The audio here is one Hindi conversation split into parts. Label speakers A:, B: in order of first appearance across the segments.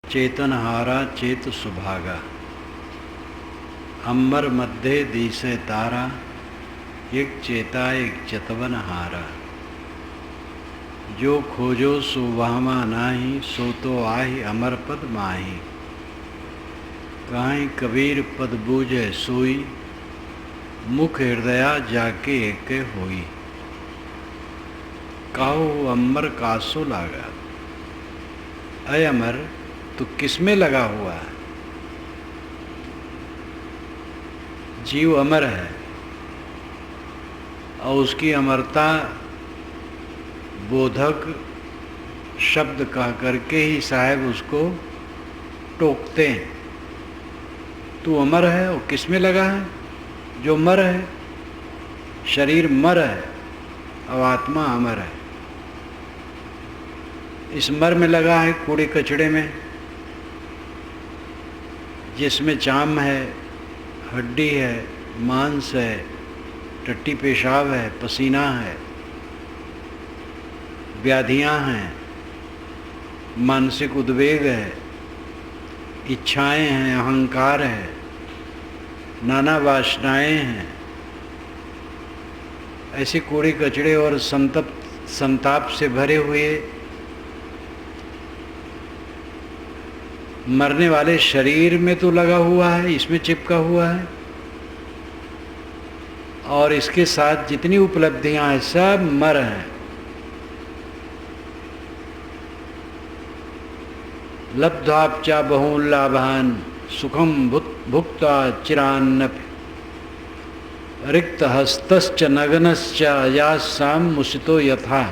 A: चेतनहारा चेत सुभागा। अंबर मध्य दिसे तारा, एक चेता एक चतवन हारा। जो खोजो सो वहमा नाही, सो तो आहि अमर पद माही। काहीं कबीर पद बूझे सोई, मुख हृदया जाके एक होई। कहो अमर कासो लागा, अय अमर तू किसमें लगा हुआ है। जीव अमर है और उसकी अमरता बोधक शब्द कह करके ही साहब उसको टोकते हैं। तू अमर है और किसमें लगा है? जो मर है। शरीर मर है और आत्मा अमर है। इस मर में लगा है, कूड़े कचड़े में, जिसमें चाम है, हड्डी है, मांस है, टट्टी पेशाब है, पसीना है, व्याधियां हैं, मानसिक उद्वेग है, इच्छाएं हैं, अहंकार है, नाना वासनाएं हैं। ऐसे कूड़े कचड़े और संताप से भरे हुए मरने वाले शरीर में तो लगा हुआ है, इसमें चिपका हुआ है। और इसके साथ जितनी उपलब्धियां हैं सब मर हैं। लब्ध्वाप्चा बहुलाभान सुखम भुक्ता चिरान्नपि। रिक्त हस्तश्च नग्नश्च यासाम मुसितो यथा।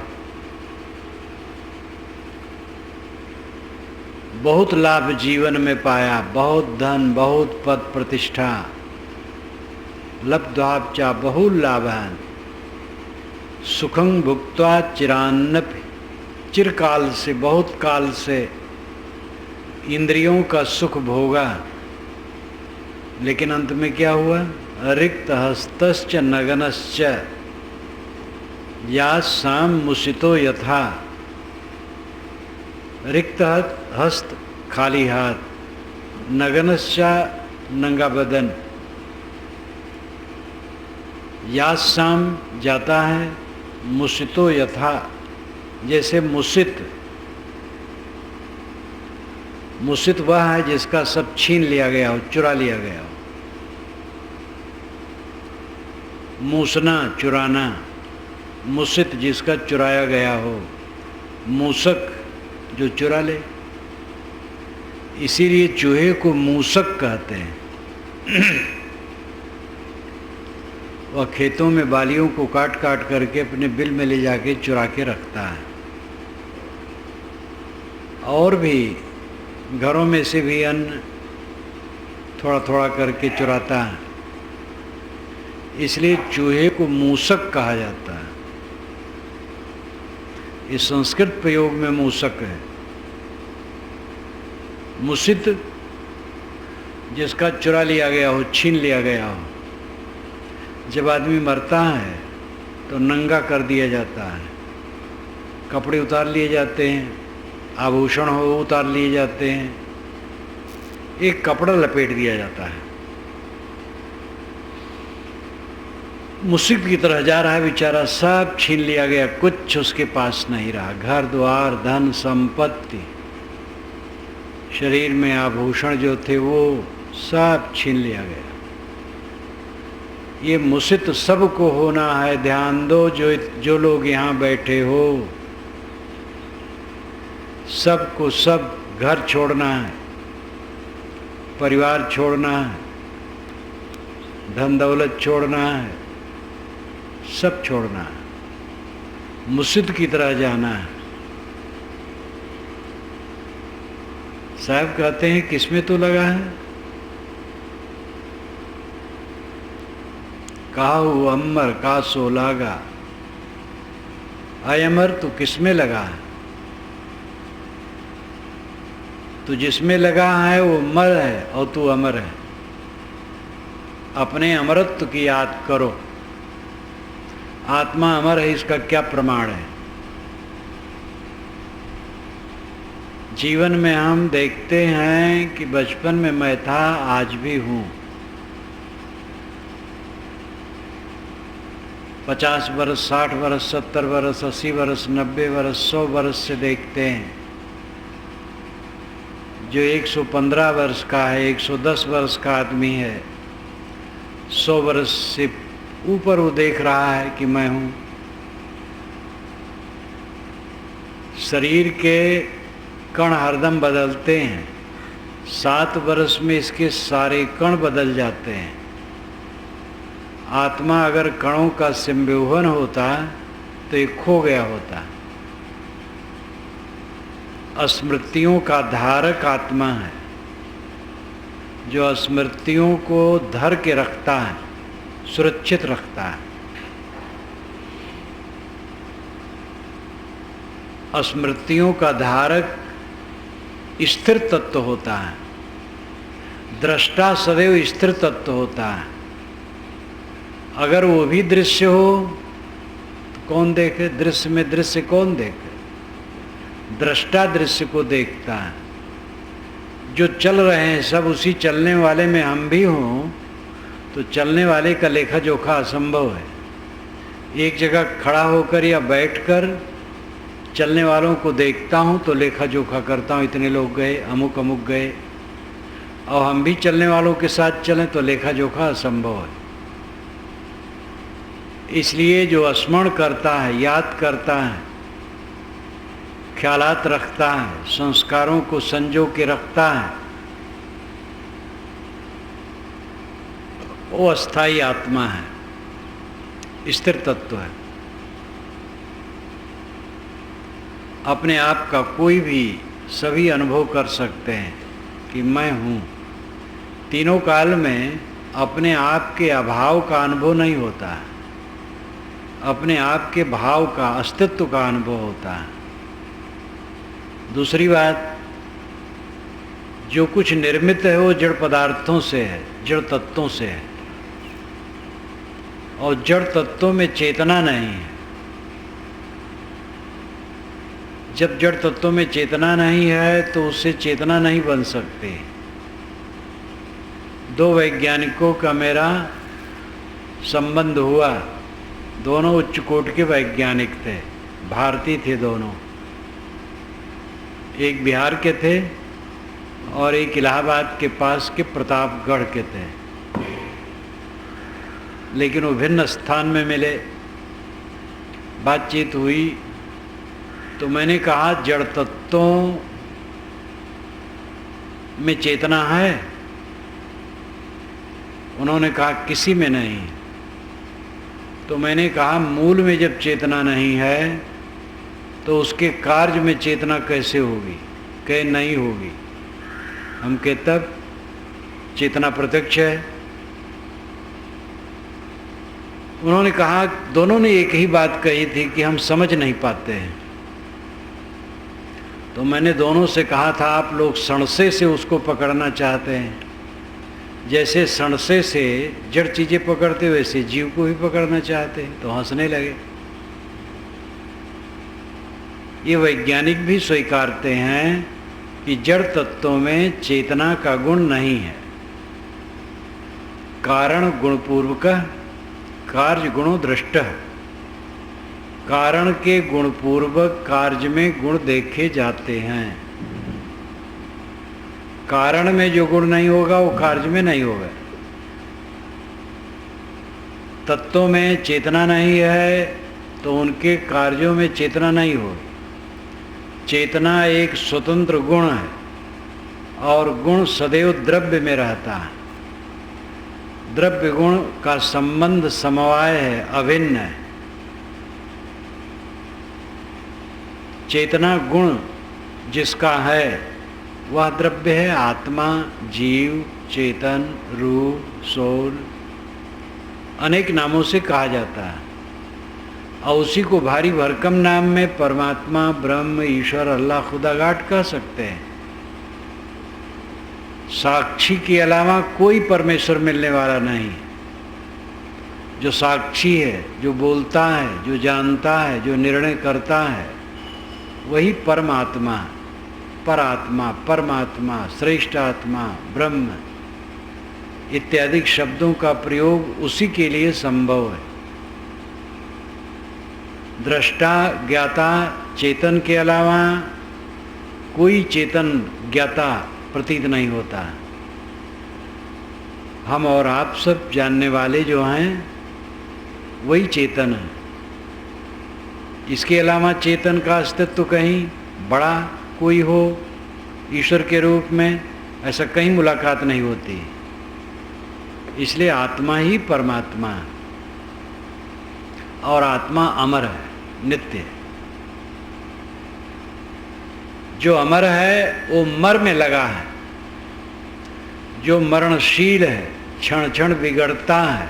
A: बहुत लाभ जीवन में पाया, बहुत धन, बहुत पद प्रतिष्ठा। लब्ध्वाप्चा बहुलाभान सुखं भुक्त्वा चिरान्नपि। चिरकाल से, बहुत काल से इंद्रियों का सुख भोगा, लेकिन अंत में क्या हुआ? रिक्त हस्तश्च नग्नश्च यासाम मुसितो यथा। रिक्त हस्त खाली हाथ, नग्नश्च नंगा बदन। यासाम जाता है, मुसितो यथा जैसे मुसित। मुसित वह है जिसका सब छीन लिया गया हो, चुरा लिया गया हो। मूसना, चुराना। मुसित जिसका चुराया गया हो। मूसक जो चुरा ले। इसीलिए चूहे को मूसक कहते हैं। वह खेतों में बालियों को काट काट करके अपने बिल में ले जाके चुरा के रखता है। और भी घरों में से भी अन्न थोड़ा थोड़ा करके चुराता है। इसलिए चूहे को मूसक कहा जाता है। इस संस्कृत प्रयोग में मूसक है। मुसित जिसका चुरा लिया गया हो, छीन लिया गया हो। जब आदमी मरता है तो नंगा कर दिया जाता है, कपड़े उतार लिए जाते हैं, आभूषण हो उतार लिए जाते हैं, एक कपड़ा लपेट दिया जाता है। मुसीब की तरह जा रहा है बेचारा, सब छीन लिया गया, कुछ उसके पास नहीं रहा। घर द्वार, धन, संपत्ति, शरीर में आभूषण जो थे वो सब छीन लिया गया। ये मुसित सबको होना है। ध्यान दो, जो लोग यहाँ बैठे हो, सबको सब घर छोड़ना है, परिवार छोड़ना है, धन दौलत छोड़ना है, सब छोड़ना है। मुसित की तरह जाना है। साहब कहते हैं किसमें तो लगा है? काहू अमर कासो लागा, अय अमर तू किसमें लगा है? तू जिसमें लगा है वो मर है और तू अमर है। अपने अमरत्व की याद करो। आत्मा अमर है, इसका क्या प्रमाण है? जीवन में हम देखते हैं कि बचपन में मैं था, आज भी हूँ। 50 वर्ष, 60 वर्ष, 70 वर्ष, 80 वर्ष, 90 वर्ष, 100 वर्ष से देखते हैं। जो 115 वर्ष का है, 110 वर्ष का आदमी है, 100 वर्ष से ऊपर वो देख रहा है कि मैं हूँ। शरीर के कण हरदम बदलते हैं। 7 वर्ष में इसके सारे कण बदल जाते हैं। आत्मा अगर कणों का संव्यूहन होता तो ये खो गया होता। स्मृतियों का धारक आत्मा है, जो स्मृतियों को धर के रखता है, सुरक्षित रखता है। स्मृतियों का धारक स्थिर तत्व होता है। दृष्टा सदैव स्थिर तत्व होता है। अगर वो भी दृश्य हो तो कौन देखे? दृश्य में दृश्य कौन देखे? दृष्टा दृश्य को देखता है। जो चल रहे हैं सब उसी चलने वाले में हम भी हों तो चलने वाले का लेखा जोखा असंभव है। एक जगह खड़ा होकर या बैठकर चलने वालों को देखता हूँ तो लेखा जोखा करता हूँ, इतने लोग गए, अमुक अमुक गए। और हम भी चलने वालों के साथ चलें तो लेखा जोखा असंभव है। इसलिए जो स्मरण करता है, याद करता है, ख्यालात रखता है, संस्कारों को संजो के रखता है, वो अस्थाई आत्मा है, स्थिर तत्व है। अपने आप का कोई भी सभी अनुभव कर सकते हैं कि मैं हूँ। तीनों काल में अपने आप के अभाव का अनुभव नहीं होता है, अपने आप के भाव का, अस्तित्व का अनुभव होता है। दूसरी बात, जो कुछ निर्मित है वो जड़ पदार्थों से है, जड़ तत्वों से है, और जड़ तत्वों में चेतना नहीं है। जब जड़ तत्वों में चेतना नहीं है तो उससे चेतना नहीं बन सकती। 2 वैज्ञानिकों का मेरा संबंध हुआ। दोनों उच्च कोटि के वैज्ञानिक थे, भारतीय थे दोनों। एक बिहार के थे और एक इलाहाबाद के पास के प्रतापगढ़ के थे, लेकिन वो भिन्न स्थान में मिले। बातचीत हुई तो मैंने कहा जड़ तत्वों में चेतना है? उन्होंने कहा किसी में नहीं। तो मैंने कहा मूल में जब चेतना नहीं है तो उसके कार्य में चेतना कैसे होगी? कहे नहीं होगी। हम कहे तब चेतना प्रत्यक्ष है। उन्होंने कहा, दोनों ने एक ही बात कही थी कि हम समझ नहीं पाते हैं। तो मैंने दोनों से कहा था आप लोग सणसे से उसको पकड़ना चाहते हैं, जैसे सणसे से जड़ चीज़ें पकड़ते वैसे जीव को भी पकड़ना चाहते हैं। तो हंसने लगे। ये वैज्ञानिक भी स्वीकारते हैं कि जड़ तत्वों में चेतना का गुण नहीं है। कारण गुणपूर्वक, कार्य गुणों दृष्ट। कारण के गुणपूर्वक कार्य में गुण देखे जाते हैं। कारण में जो गुण नहीं होगा वो कार्य में नहीं होगा। तत्वों में चेतना नहीं है तो उनके कार्यों में चेतना नहीं होगी। चेतना एक स्वतंत्र गुण है और गुण सदैव द्रव्य में रहता है। द्रव्य गुण का संबंध समवाय है, अभिन्न है। चेतना गुण जिसका है वह द्रव्य है। आत्मा, जीव, चेतन, रूप, सोल अनेक नामों से कहा जाता है, और उसी को भारी भरकम नाम में परमात्मा, ब्रह्म, ईश्वर, अल्लाह, खुदागाट कह सकते हैं। साक्षी के अलावा कोई परमेश्वर मिलने वाला नहीं। जो साक्षी है, जो बोलता है, जो जानता है, जो निर्णय करता है, वही परमात्मा है। परात्मा, परमात्मा, श्रेष्ठ आत्मा, ब्रह्म इत्यादि शब्दों का प्रयोग उसी के लिए संभव है। दृष्टा ज्ञाता चेतन के अलावा कोई चेतन ज्ञाता प्रतीत नहीं होता। हम और आप सब जानने वाले जो हैं वही चेतन है। इसके अलावा चेतन का अस्तित्व कहीं बड़ा कोई हो ईश्वर के रूप में, ऐसा कहीं मुलाकात नहीं होती। इसलिए आत्मा ही परमात्मा है और आत्मा अमर है, नित्य है। जो अमर है वो मर में लगा है, जो मरणशील है, क्षण क्षण बिगड़ता है,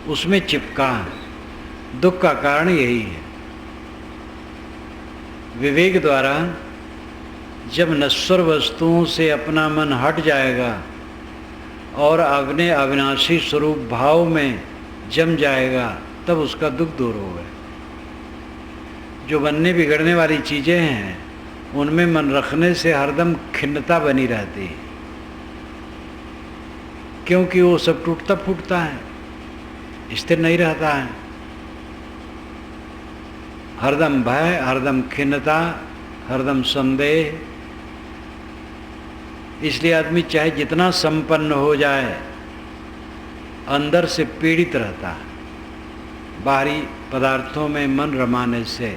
A: उसमें चिपका है। दुख का कारण यही है। विवेक द्वारा जब नश्वर वस्तुओं से अपना मन हट जाएगा और अपने अविनाशी स्वरूप भाव में जम जाएगा, तब उसका दुख दूर होगा। जो बनने बिगड़ने वाली चीज़ें हैं उनमें मन रखने से हरदम खिन्नता बनी रहती है, क्योंकि वो सब टूटता फूटता है, स्थिर नहीं रहता है। हरदम भय, हरदम खिन्नता, हरदम संदेह। इसलिए आदमी चाहे जितना संपन्न हो जाए, अंदर से पीड़ित रहता है बाहरी पदार्थों में मन रमाने से।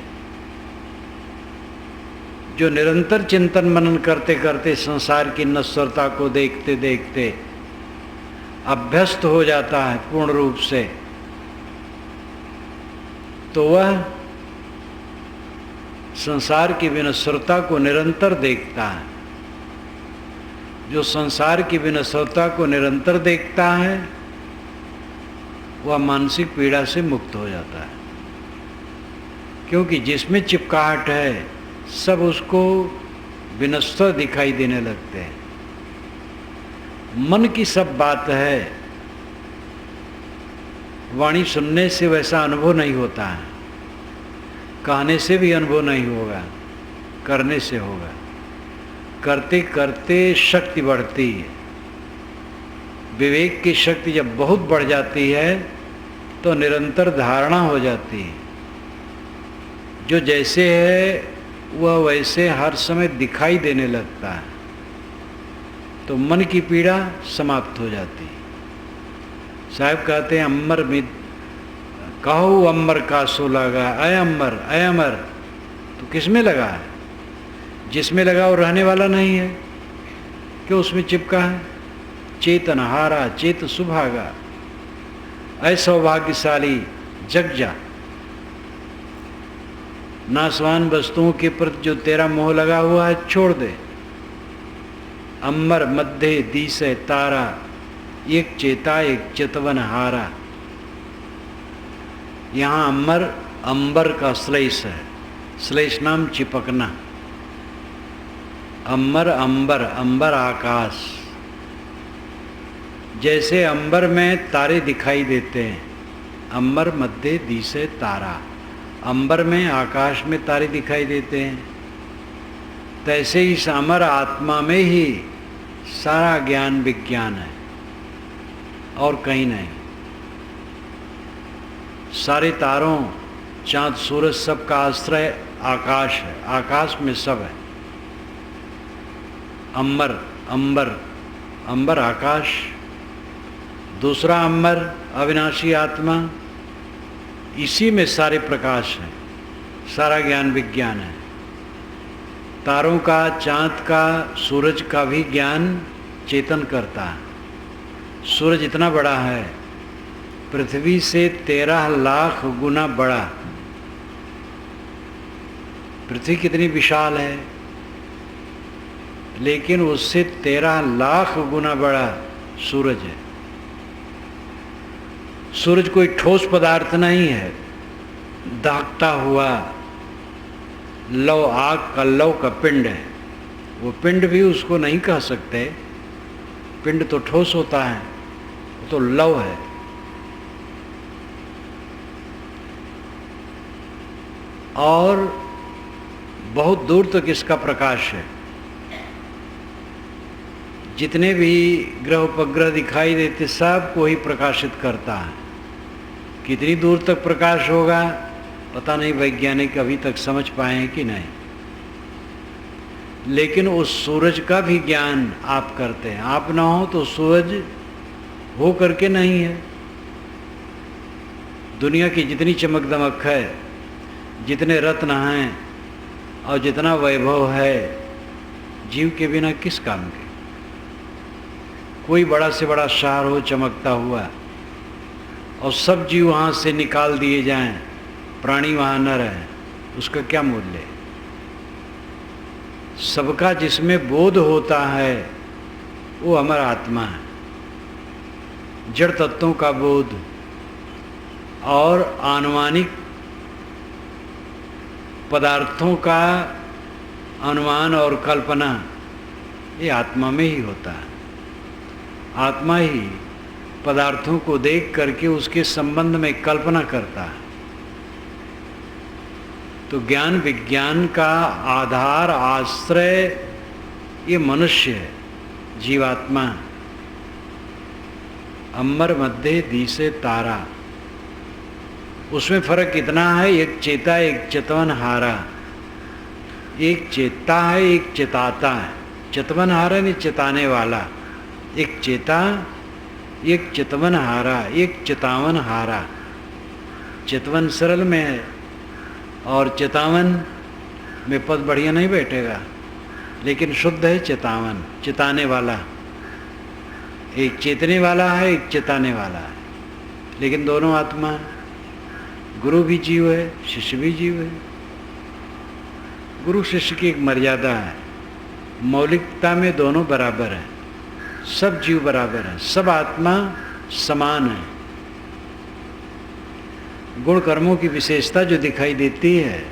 A: जो निरंतर चिंतन मनन करते करते संसार की नश्वरता को देखते देखते अभ्यस्त हो जाता है पूर्ण रूप से, तो वह संसार की विनश्वरता को निरंतर देखता है। जो संसार की विनश्वरता को निरंतर देखता है वह मानसिक पीड़ा से मुक्त हो जाता है, क्योंकि जिसमें चिपकाहट है सब उसको विनश्वर दिखाई देने लगते हैं। मन की सब बात है, वाणी सुनने से वैसा अनुभव नहीं होता है, कहने से भी अनुभव नहीं होगा, करने से होगा। करते करते शक्ति बढ़ती है। विवेक की शक्ति जब बहुत बढ़ जाती है तो निरंतर धारणा हो जाती है। जो जैसे है वह वैसे हर समय दिखाई देने लगता है, तो मन की पीड़ा समाप्त हो जाती है। साहब कहते हैं अम्बर में कहो अम्बर का सो लगा, अय अम्बर अय अमर। तो किस में लगा है? जिसमें लगा वो रहने वाला नहीं है, क्यों उसमें चिपका है। चेतन हारा चेत सुभागा, अय सौभाग्यशाली जग जा। नासवान वस्तुओं के प्रति जो तेरा मोह लगा हुआ है छोड़ दे। अम्बर मध्य दिशे तारा, एक चेता एक चितवन हारा। यहाँ अम्बर अंबर का श्लेष है, श्लेष नाम चिपकना। अम्बर अंबर, अंबर आकाश। जैसे अंबर में तारे दिखाई देते हैं, अंबर मध्य दिशे तारा, अंबर में आकाश में तारे दिखाई देते हैं, तैसे इस अमर आत्मा में ही सारा ज्ञान विज्ञान है और कहीं नहीं। सारे तारों चांद सूरज सब का आश्रय आकाश है, आकाश में सब है। अंबर अंबर अंबर आकाश, दूसरा अंबर अविनाशी आत्मा, इसी में सारे प्रकाश है, सारा ज्ञान विज्ञान है। तारों का, चांद का, सूरज का भी ज्ञान चेतन करता है। सूरज इतना बड़ा है, पृथ्वी से 13 लाख गुना बड़ा। पृथ्वी कितनी विशाल है, लेकिन उससे 13 लाख गुना बड़ा सूरज है। सूरज कोई ठोस पदार्थ नहीं है, दागता हुआ लौ, आग का लौ का पिंड है। वो पिंड भी उसको नहीं कह सकते, पिंड तो ठोस होता है, वो तो लौ है। और बहुत दूर तक इसका प्रकाश है। जितने भी ग्रह उपग्रह दिखाई देते सबको ही प्रकाशित करता है। कितनी दूर तक प्रकाश होगा पता नहीं, वैज्ञानिक अभी तक समझ पाए हैं कि नहीं। लेकिन उस सूरज का भी ज्ञान आप करते हैं। आप ना हो तो सूरज हो करके नहीं है। दुनिया की जितनी चमक दमक है, जितने रत्न हैं और जितना वैभव है, जीव के बिना किस काम के। कोई बड़ा से बड़ा शहर हो चमकता हुआ और सब जीव वहाँ से निकाल दिए जाएं, प्राणी वहाँ न रहे, उसका क्या मूल्य है। सबका जिसमें बोध होता है वो अमर आत्मा है। जड़ तत्वों का बोध और आनुमानिक पदार्थों का अनुमान और कल्पना ये आत्मा में ही होता है। आत्मा ही पदार्थों को देख करके उसके संबंध में कल्पना करता है। तो ज्ञान विज्ञान का आधार आश्रय ये मनुष्य है, जीवात्मा। अम्बर मध्य दिसे तारा, उसमें फर्क इतना है, एक चेता एक चितवन हारा। एक चेता है एक चिताता है। चितवन हारा नहीं चिताने वाला। एक चेता एक चितवन हारा, एक चितावन हारा। चितवन सरल में है और चितावन में पद बढ़िया नहीं बैठेगा, लेकिन शुद्ध है चितावन, चिताने वाला। एक चेतने वाला है एक चिताने वाला है, लेकिन दोनों आत्मा है। गुरु भी जीव है, शिष्य भी जीव है। गुरु शिष्य की एक मर्यादा है, मौलिकता में दोनों बराबर हैं। सब जीव बराबर है, सब आत्मा समान है। गुण कर्मों की विशेषता जो दिखाई देती है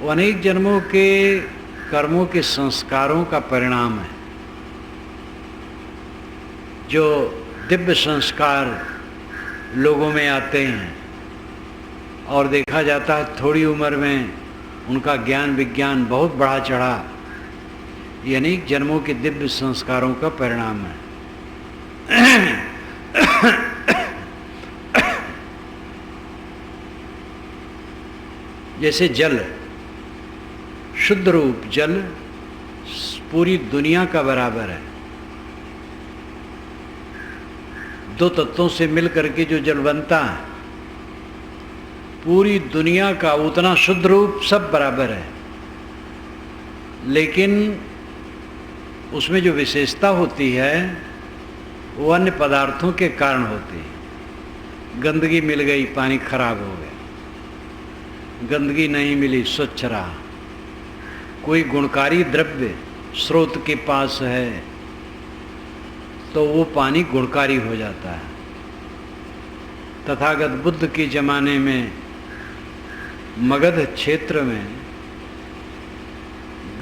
A: वो अनेक जन्मों के कर्मों के संस्कारों का परिणाम है। जो दिव्य संस्कार लोगों में आते हैं और देखा जाता है थोड़ी उम्र में उनका ज्ञान विज्ञान बहुत बढ़ा चढ़ा, ये अनेक जन्मों के दिव्य संस्कारों का परिणाम है। जैसे जल, शुद्ध रूप जल पूरी दुनिया का बराबर है। दो तत्वों से मिलकर के जो जल बनता है, पूरी दुनिया का उतना शुद्ध रूप सब बराबर है। लेकिन उसमें जो विशेषता होती है वो अन्य पदार्थों के कारण होती है। गंदगी मिल गई, पानी खराब हो गया। गंदगी नहीं मिली, स्वच्छ रहा। कोई गुणकारी द्रव्य स्रोत के पास है तो वो पानी गुणकारी हो जाता है। तथागत बुद्ध के ज़माने में मगध क्षेत्र में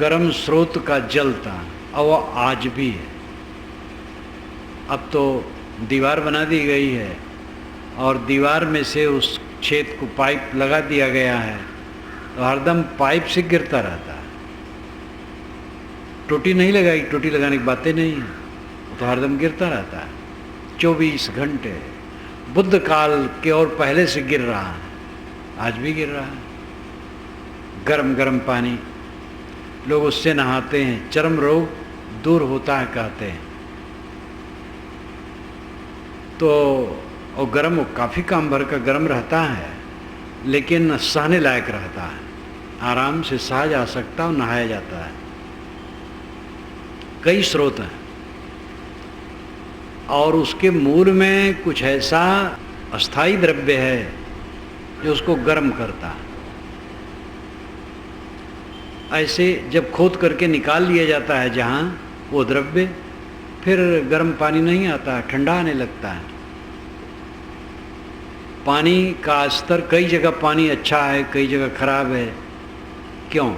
A: गर्म स्रोत का जल था और वो आज भी है। अब तो दीवार बना दी गई है और दीवार में से उस छेद को पाइप लगा दिया गया है, तो हरदम पाइप से गिरता रहता है। टोटी नहीं लगाई, टोटी लगाने की बातें नहीं है, तो हरदम गिरता रहता है 24 घंटे। बुद्ध काल के और पहले से गिर रहा है, आज भी गिर रहा है। गरम गरम पानी, लोग उससे नहाते हैं, चर्म रोग दूर होता है कहते हैं। तो और गर्म, वो काफ़ी काम भर का गर्म रहता है, लेकिन सहने लायक रहता है, आराम से सहा जा सकता और नहाया जाता है। कई स्रोत हैं और उसके मूल में कुछ ऐसा अस्थाई द्रव्य है जो उसको गर्म करता है। ऐसे जब खोद करके निकाल लिया जाता है जहाँ वो द्रव्य, फिर गर्म पानी नहीं आता, ठंडा आने लगता है। पानी का स्तर, कई जगह पानी अच्छा है, कई जगह खराब है। क्यों?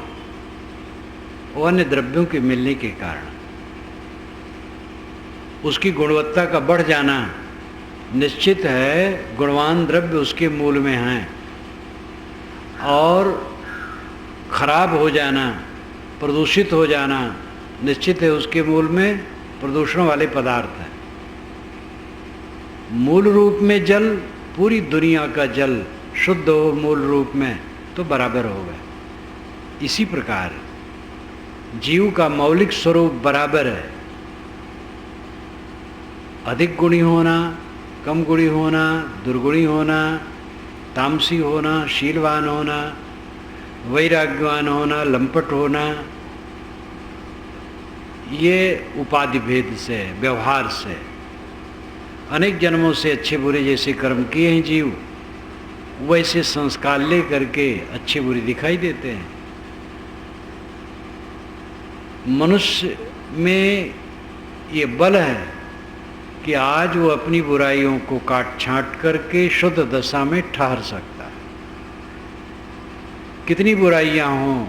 A: वो अन्य द्रव्यों के मिलने के कारण। उसकी गुणवत्ता का बढ़ जाना निश्चित है। गुणवान द्रव्य उसके मूल में हैं और खराब हो जाना, प्रदूषित हो जाना निश्चित है उसके मूल में प्रदूषण वाले पदार्थ हैं। मूल रूप में जल, पूरी दुनिया का जल शुद्ध हो मूल रूप में तो बराबर होगा। इसी प्रकार जीव का मौलिक स्वरूप बराबर है। अधिक गुणी होना, कम गुणी होना, दुर्गुणी होना, तामसी होना, शीलवान होना, वैराग्यवान होना, लंपट होना, ये उपाधि भेद से, व्यवहार से, अनेक जन्मों से अच्छे बुरे जैसे कर्म किए हैं जीव, वैसे संस्कार ले करके अच्छे बुरे दिखाई देते हैं। मनुष्य में ये बल है कि आज वो अपनी बुराइयों को काट छांट करके शुद्ध दशा में ठहर सकता है। कितनी बुराइयां हों,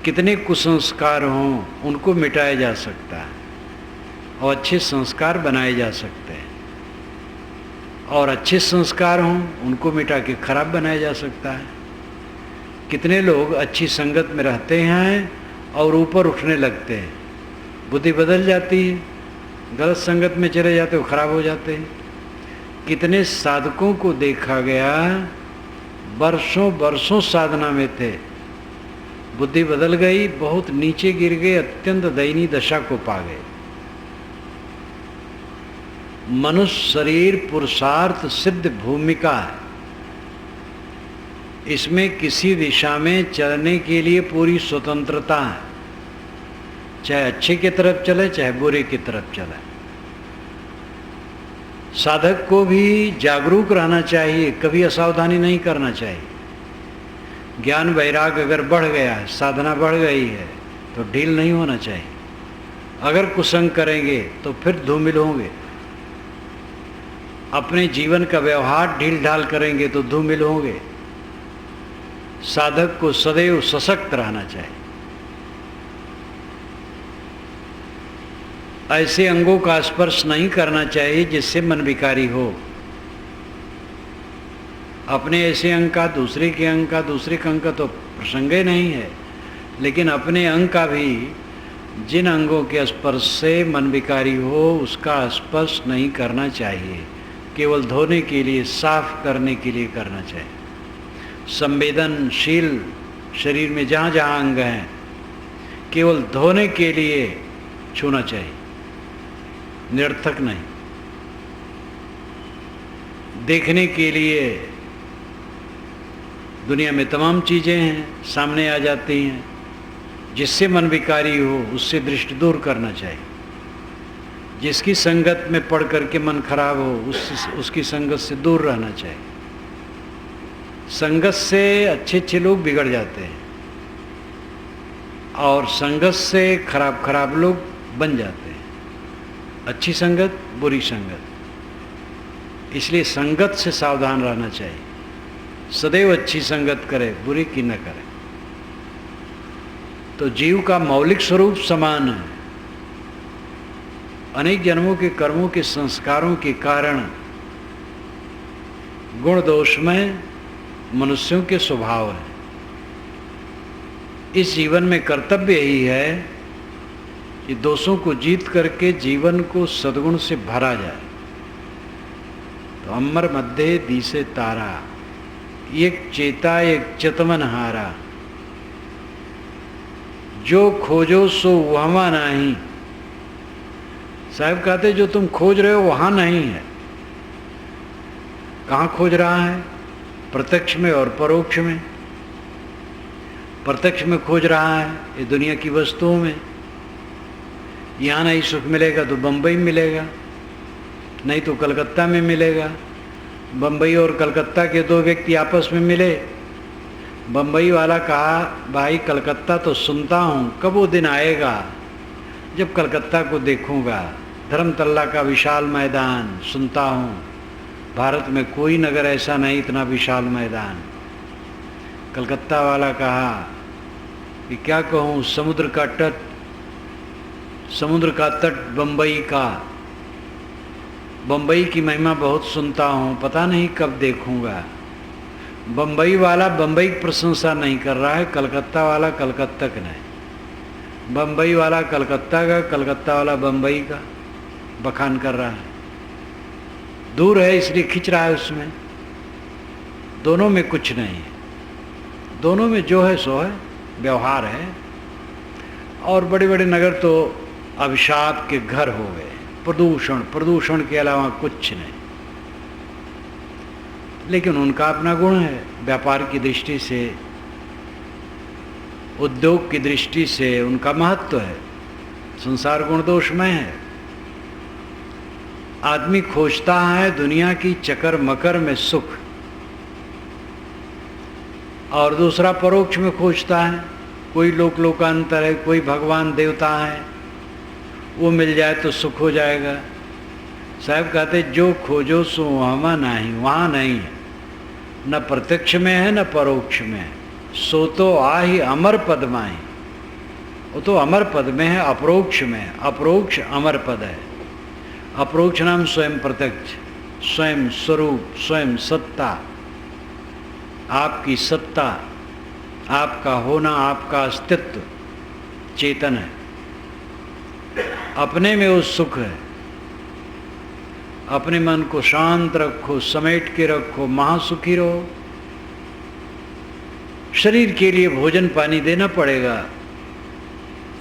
A: कितने कुसंस्कार हों, उनको मिटाया जा सकता है और अच्छे संस्कार बनाए जा सकते हैं। और अच्छे संस्कार हों, उनको मिटा के खराब बनाया जा सकता है। कितने लोग अच्छी संगत में रहते हैं और ऊपर उठने लगते हैं, बुद्धि बदल जाती है, गलत संगत में चले जाते हो, खराब हो जाते हैं। कितने साधकों को देखा गया, वर्षों वर्षों साधना में थे, बुद्धि बदल गई, बहुत नीचे गिर गए, अत्यंत दयनीय दशा को पा गए। मनुष्य शरीर पुरुषार्थ सिद्ध भूमिका है। इसमें किसी दिशा में चलने के लिए पूरी स्वतंत्रता है, चाहे अच्छे की तरफ चले चाहे बुरे की तरफ चले। साधक को भी जागरूक रहना चाहिए, कभी असावधानी नहीं करना चाहिए। ज्ञान वैराग अगर बढ़ गया है, साधना बढ़ गई है, तो ढील नहीं होना चाहिए। अगर कुसंग करेंगे तो फिर धूमिल होंगे। अपने जीवन का व्यवहार ढील ढाल करेंगे तो धूमिल होंगे। साधक को सदैव सशक्त रहना चाहिए। ऐसे अंगों का स्पर्श नहीं करना चाहिए जिससे मन विकारी हो। अपने ऐसे अंग का, दूसरे के अंग का, दूसरे के अंग का तो प्रसंग ही नहीं है, लेकिन अपने अंग का भी जिन अंगों के स्पर्श से मन विकारी हो उसका स्पर्श नहीं करना चाहिए। केवल धोने के लिए, साफ करने के लिए करना चाहिए। संवेदनशील शरीर में जहाँ जहाँ अंग हैं केवल धोने के लिए छूना चाहिए, निरर्थक नहीं। देखने के लिए दुनिया में तमाम चीज़ें हैं, सामने आ जाती हैं, जिससे मन विकारी हो उससे दृष्टि दूर करना चाहिए। जिसकी संगत में पढ़ करके मन खराब हो उसकी संगत से दूर रहना चाहिए। संगत से अच्छे अच्छे लोग बिगड़ जाते हैं और संगत से खराब खराब लोग बन जाते हैं। अच्छी संगत, बुरी संगत, इसलिए संगत से सावधान रहना चाहिए। सदैव अच्छी संगत करे, बुरी की न करे। तो जीव का मौलिक स्वरूप समान है। अनेक जन्मों के कर्मों के संस्कारों के कारण गुण दोष में मनुष्यों के स्वभाव है। इस जीवन में कर्तव्य यही है कि दोषों को जीत करके जीवन को सद्गुण से भरा जाए। तो अमर मध्य दिसे तारा, एक चेता एक चतमन हारा, जो खोजो सो वहमा नहीं। साहब कहते जो तुम खोज रहे हो वहाँ नहीं है। कहाँ खोज रहा है? प्रत्यक्ष में और परोक्ष में। प्रत्यक्ष में खोज रहा है ये दुनिया की वस्तुओं में। यहाँ नहीं सुख मिलेगा तो बम्बई में मिलेगा, नहीं तो कलकत्ता में मिलेगा। बम्बई और कलकत्ता के दो व्यक्ति आपस में मिले। बम्बई वाला कहा भाई कलकत्ता तो सुनता हूँ, कब वो दिन आएगा जब कलकत्ता को देखूँगा। धर्मतल्ला का विशाल मैदान सुनता हूँ, भारत में कोई नगर ऐसा नहीं इतना विशाल मैदान। कलकत्ता वाला कहा कि क्या कहूँ, समुद्र का तट बम्बई का, बम्बई की महिमा बहुत सुनता हूँ, पता नहीं कब देखूँगा। बम्बई वाला बम्बई की प्रशंसा नहीं कर रहा है, कलकत्ता वाला कलकत्ता का नहीं, बम्बई वाला कलकत्ता का, कलकत्ता वाला बम्बई का बखान कर रहा है। दूर है इसलिए खिंच रहा है उसमें। दोनों में कुछ नहीं है, दोनों में जो है सो है, व्यवहार है। और बड़े बड़े नगर तो अभिशाप के घर हो गए, प्रदूषण, प्रदूषण के अलावा कुछ नहीं। लेकिन उनका अपना गुण है, व्यापार की दृष्टि से, उद्योग की दृष्टि से उनका महत्व है। संसार गुण दोषमय है। आदमी खोजता है दुनिया की चकर मकर में सुख, और दूसरा परोक्ष में खोजता है। कोई लोक लोकांतर है, कोई भगवान देवता है, वो मिल जाए तो सुख हो जाएगा। साहब कहते जो खोजो सो वहाँ नहीं, वहाँ नहीं है, न प्रत्यक्ष में है न परोक्ष में है। सो तो आही अमर पद माही, वो तो अमर पद में है, अपरोक्ष में है। अपरोक्ष अमर पद है। अपरोक्ष नाम स्वयं प्रत्यक्ष, स्वयं स्वरूप, स्वयं सत्ता, आपकी सत्ता, आपका होना, आपका अस्तित्व चेतन है। अपने में वो सुख है। अपने मन को शांत रखो, समेट के रखो, महासुखी रहो। शरीर के लिए भोजन पानी देना पड़ेगा,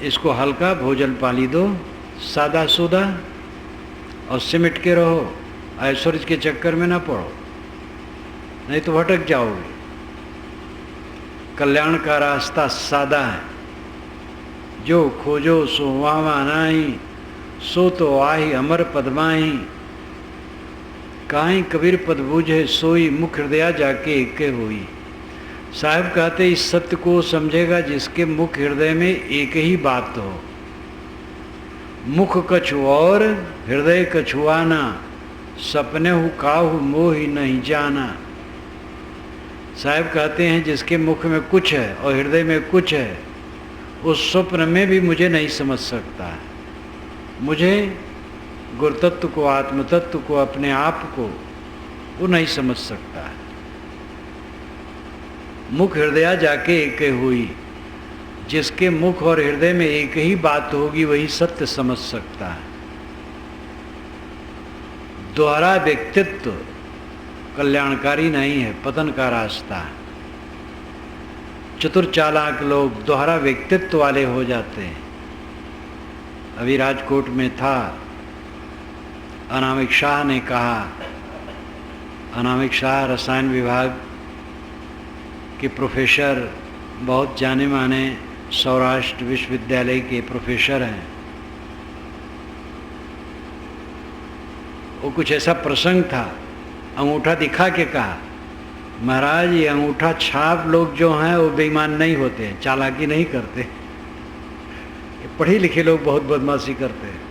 A: इसको हल्का भोजन पानी दो, सादा सुदा, और सिमट के रहो। ऐश्वर्य के चक्कर में ना पड़ो, नहीं तो भटक जाओगे। कल्याण का रास्ता सादा है। जो खोजो सो वहाँ नाही, सो तो आही अमर पदमाही। काहीं कबीर पद बूझे सोई, मुख हृदय जाके एके हुई। साहब कहते इस सत्य को समझेगा जिसके मुख हृदय में एक ही बात हो। मुख कछु और हृदय कछुआना, सपने हु काहू मोहि नहीं जाना। साहब कहते हैं जिसके मुख में कुछ है और हृदय में कुछ है, उस स्वप्न में भी मुझे नहीं समझ सकता है। मुझे गुरुतत्व को, आत्मतत्व को, अपने आप को वो नहीं समझ सकता है। मुख हृदय जाके एक हुई। जिसके मुख और हृदय में एक ही बात होगी वही सत्य समझ सकता है। दोहरा व्यक्तित्व कल्याणकारी नहीं है, पतन का रास्ता है। चतुर चालाक लोग दोहरा व्यक्तित्व वाले हो जाते हैं। अभी राजकोट में था, अनामिक शाह ने कहा, अनामिक शाह रसायन विभाग के प्रोफेसर, बहुत जाने माने सौराष्ट्र विश्वविद्यालय के प्रोफेसर हैं। वो कुछ ऐसा प्रसंग था, अंगूठा दिखा के कहा, महाराज ये अंगूठा छाप लोग जो हैं वो बेईमान नहीं होते, चालाकी नहीं करते। ये पढ़े लिखे लोग बहुत बदमाशी करते हैं,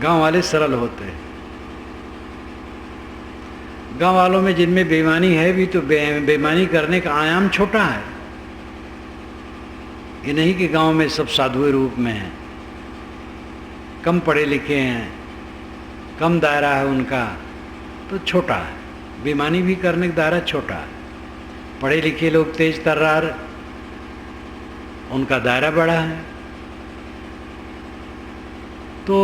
A: गांव वाले सरल होते हैं। गांव वालों में जिनमें बेईमानी है भी तो बेईमानी करने का आयाम छोटा है। ये नहीं कि गांव में सब साधुए रूप में हैं, कम पढ़े लिखे हैं, कम दायरा है उनका, तो छोटा है। बेईमानी भी करने का दायरा छोटा है। पढ़े लिखे लोग तेज तर्रार, उनका दायरा बड़ा है। तो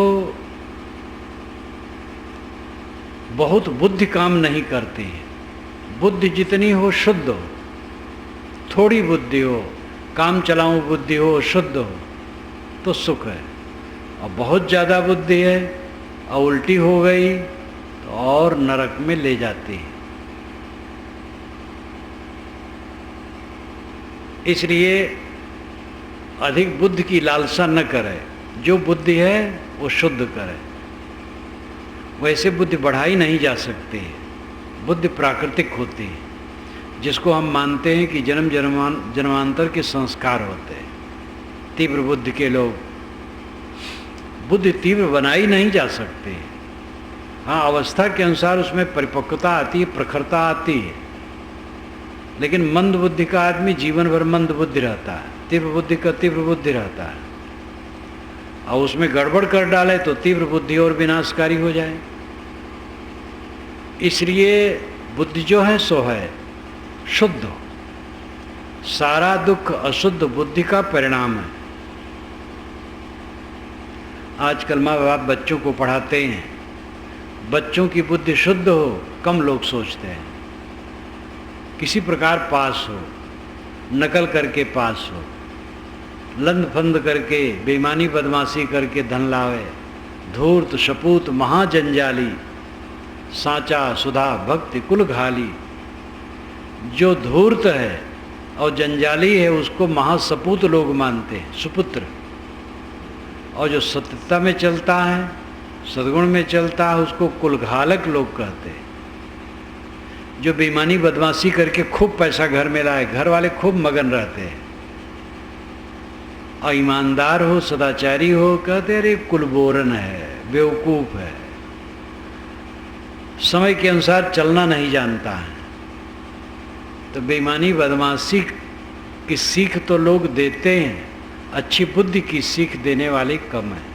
A: बहुत बुद्धि काम नहीं करती है। बुद्धि जितनी हो शुद्ध हो, थोड़ी बुद्धि हो, काम चलाऊं बुद्धि हो, शुद्ध हो तो सुख है। और बहुत ज़्यादा बुद्धि है और उल्टी हो गई तो और नरक में ले जाती है। इसलिए अधिक बुद्धि की लालसा न करे। जो बुद्धि है वो शुद्ध करे। वैसे बुद्धि बढ़ाई नहीं जा सकती है। बुद्धि प्राकृतिक होती है, जिसको हम मानते हैं कि जन्म जन्मांतर के संस्कार होते हैं। तीव्र बुद्धि के लोग, बुद्धि तीव्र बनाई नहीं जा सकती। हाँ, अवस्था के अनुसार उसमें परिपक्वता आती है, प्रखरता आती है। लेकिन मंद बुद्धि का आदमी जीवन भर मंद बुद्धि रहता है, तीव्र बुद्धि का तीव्र बुद्धि रहता है। और उसमें गड़बड़ कर डाले तो तीव्र बुद्धि और विनाशकारी हो जाए। इसलिए बुद्धि जो है सो है, शुद्ध हो। सारा दुख अशुद्ध बुद्धि का परिणाम है। आजकल माँ बाप बच्चों को पढ़ाते हैं, बच्चों की बुद्धि शुद्ध हो, कम लोग सोचते हैं। किसी प्रकार पास हो, नकल करके पास हो, लंद फंद करके, बेईमानी बदमाशी करके धन लावे, धूर्त शपूत महाजंजाली, साचा सुधा भक्ति कुल घाली। जो धूर्त है और जंजाली है उसको महासपूत लोग मानते हैं, सुपुत्र। और जो सत्यता में चलता है, सद्गुण में चलता है, उसको कुलघालक लोग कहते हैं। जो बेईमानी बदमाशी करके खूब पैसा घर में लाए, घर वाले खूब मगन रहते हैं, और ईमानदार हो, सदाचारी हो, कहते अरे कुलबोरन है, बेवकूफ है, समय के अनुसार चलना नहीं जानता है। तो बेईमानी बदमाशी की सीख तो लोग देते हैं, अच्छी बुद्धि की सीख देने वाले कम है।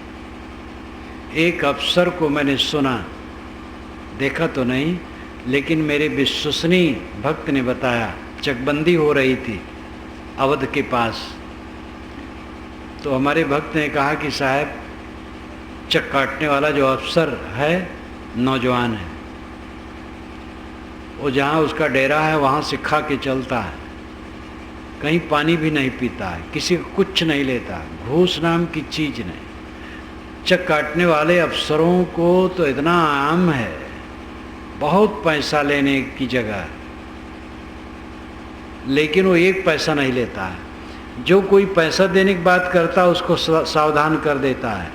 A: एक अफसर को मैंने सुना, देखा तो नहीं, लेकिन मेरे विश्वसनीय भक्त ने बताया, चकबंदी हो रही थी अवध के पास। तो हमारे भक्त ने कहा कि साहब, चक काटने वाला जो अफसर है नौजवान है, वो जहाँ उसका डेरा है वहाँ से खा के चलता है, कहीं पानी भी नहीं पीता है, किसी को कुछ नहीं लेता, घूस नाम की चीज़ नहीं। चक काटने वाले अफसरों को तो इतना आम है, बहुत पैसा लेने की जगह, लेकिन वो एक पैसा नहीं लेता है। जो कोई पैसा देने की बात करता है उसको सावधान कर देता है,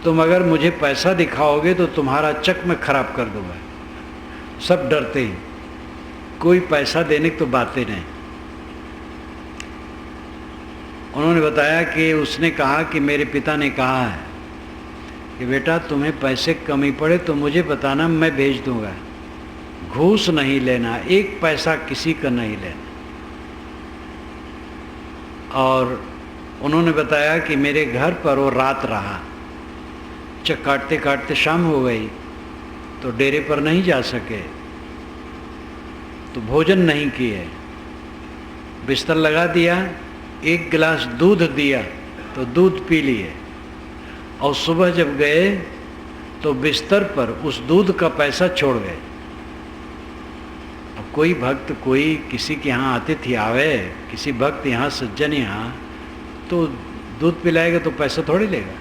A: तुम अगर मुझे पैसा दिखाओगे तो तुम्हारा चक मैं खराब कर दूंगा। सब डरते हैं, कोई पैसा देने की तो बातें नहीं। उन्होंने बताया कि उसने कहा कि मेरे पिता ने कहा है कि बेटा तुम्हें पैसे कमी पड़े तो मुझे बताना, मैं भेज दूंगा, घूस नहीं लेना, एक पैसा किसी का नहीं लेना। और उन्होंने बताया कि मेरे घर पर वो रात रहा, चक काटते काटते शाम हो गई तो डेरे पर नहीं जा सके, तो भोजन नहीं किए, बिस्तर लगा दिया, एक गिलास दूध दिया तो दूध पी लिए, और सुबह जब गए तो बिस्तर पर उस दूध का पैसा छोड़ गए। अब कोई भक्त, कोई किसी के यहाँ अतिथि आवे, किसी भक्त यहाँ सज्जन यहाँ, तो दूध पिलाएगा तो पैसा थोड़ी लेगा,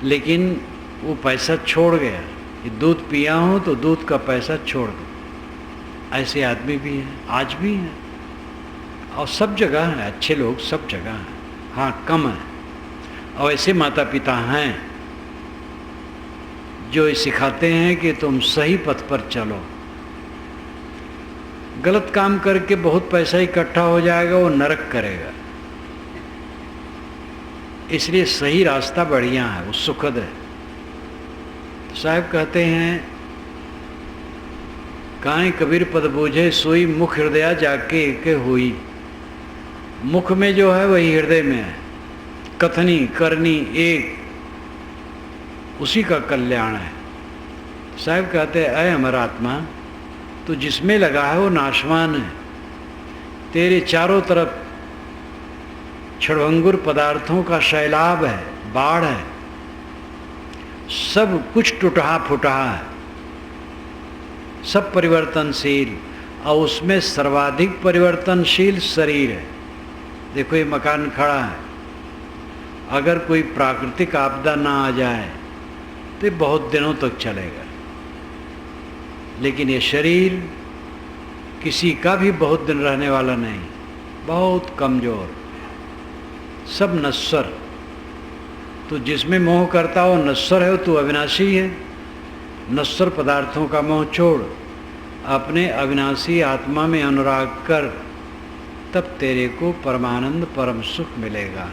A: लेकिन वो पैसा छोड़ गया कि दूध पिया हूँ तो दूध का पैसा छोड़ दो। ऐसे आदमी भी हैं, आज भी हैं, और सब जगह हैं, अच्छे लोग सब जगह हैं, हाँ कम है। और ऐसे माता पिता हैं जो सिखाते हैं कि तुम सही पथ पर चलो। गलत काम करके बहुत पैसा इकट्ठा हो जाएगा, वो नरक करेगा। इसलिए सही रास्ता बढ़िया है, वो सुखद है। तो साहब कहते हैं, काहे कबीर पद बूझे सोई, मुख हृदय जाके एक हुई। मुख में जो है वही हृदय में है, कथनी करनी एक, उसी का कल्याण है। साहब कहते हैं, अय अमर आत्मा, तो जिसमें लगा है वो नाशवान है। तेरे चारों तरफ क्षणभंगुर पदार्थों का सैलाब है, बाढ़ है, सब कुछ टूटा फूटा है, सब परिवर्तनशील, और उसमें सर्वाधिक परिवर्तनशील शरीर है। देखो ये मकान खड़ा है, अगर कोई प्राकृतिक आपदा ना आ जाए तो बहुत दिनों तक चलेगा, लेकिन ये शरीर किसी का भी बहुत दिन रहने वाला नहीं, बहुत कमज़ोर, सब नश्वर। तो जिसमें मोह करता हो नश्वर है, तो अविनाशी है। नश्वर पदार्थों का मोह छोड़, अपने अविनाशी आत्मा में अनुराग कर, तब तेरे को परमानंद परम सुख मिलेगा।